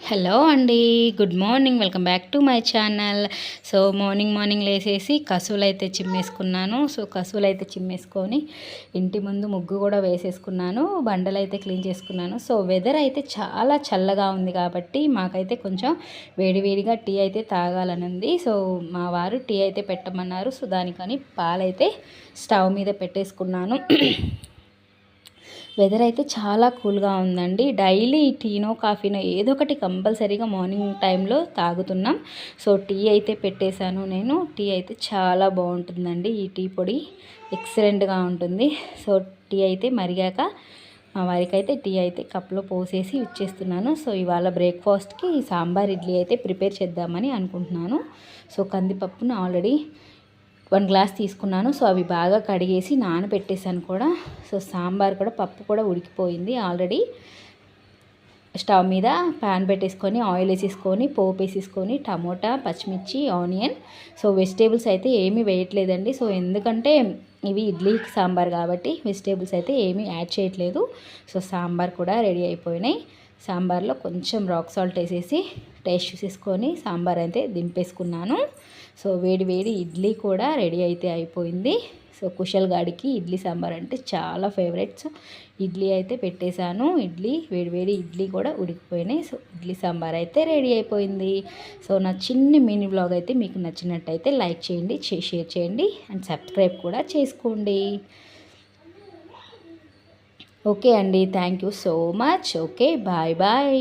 Hello అండి. Good morning. Welcome back to my channel. So morning లేసేసి కసువులైతే చిమ్మేసుకున్నాను. సో కసువులైతే చిమ్మేసుకొని ఇంటి ముందు ముగ్గు కూడా వేసేసుకున్నాను. బండలైతే క్లీన్ చేసుకున్నాను. సో వెదర్ అయితే చాలా చల్లగా ఉంది కాబట్టి మాకైతే కొంచెం వేడివేడిగా టీ అయితే తాగాలని ఉంది. సో మా వారు టీ అయితే పెట్టమన్నారు. సో దానికని పాలైతే స్టవ్ మీద పెట్టేసుకున్నాను. వెదర్ అయితే చాలా కూల్గా ఉందండి. డైలీ టీనో కాఫీనో ఏదో ఒకటి కంపల్సరీగా మార్నింగ్ టైంలో తాగుతున్నాం. సో టీ అయితే పెట్టేశాను నేను. టీ అయితే చాలా బాగుంటుందండి. ఈ టీ పొడి ఎక్సలెంట్గా ఉంటుంది. సో టీ అయితే మరిగాక మా వారికి అయితే టీ అయితే కప్లో పోసేసి ఇచ్చేస్తున్నాను. సో ఇవాళ బ్రేక్ఫాస్ట్కి సాంబార్ ఇడ్లీ అయితే ప్రిపేర్ చేద్దామని అనుకుంటున్నాను. సో కందిపప్పును ఆల్రెడీ 1 గ్లాస్ తీసుకున్నాను. సో అవి బాగా కడిగేసి నానబెట్టేసాను కూడా. సో సాంబార్ కూడా పప్పు కూడా ఉడికిపోయింది ఆల్రెడీ. స్టవ్ మీద ప్యాన్ పెట్టేసుకొని ఆయిల్ వేసేసుకొని పోపు వేసేసుకొని టమోటా, పచ్చిమిర్చి, ఆనియన్. సో వెజిటేబుల్స్ అయితే ఏమీ వేయట్లేదండి. సో ఎందుకంటే ఇవి ఇడ్లీ సాంబార్ కాబట్టి వెజిటేబుల్స్ అయితే ఏమీ యాడ్ చేయట్లేదు. సో సాంబార్ కూడా రెడీ అయిపోయినాయి. సాంబార్లో కొంచెం రాక్ సాల్ట్ వేసేసి టేస్ట్ చూసేసుకొని సాంబార్ అయితే దింపేసుకున్నాను. సో వేడి వేడి ఇడ్లీ కూడా రెడీ అయితే అయిపోయింది. సో కుశల్ గాడికి ఇడ్లీ సాంబార్ అంటే చాలా ఫేవరెట్. సో ఇడ్లీ అయితే పెట్టేశాను. వేడి ఇడ్లీ కూడా ఉడికిపోయినాయి. సో ఇడ్లీ సాంబార్ అయితే రెడీ అయిపోయింది. సో నా చిన్న మినీ బ్లాగ్ అయితే మీకు నచ్చినట్టయితే లైక్ చేయండి, షేర్ చేయండి అండ్ సబ్స్క్రైబ్ కూడా చేసుకోండి. ఓకే అండి, thank you so much. Okay, bye bye.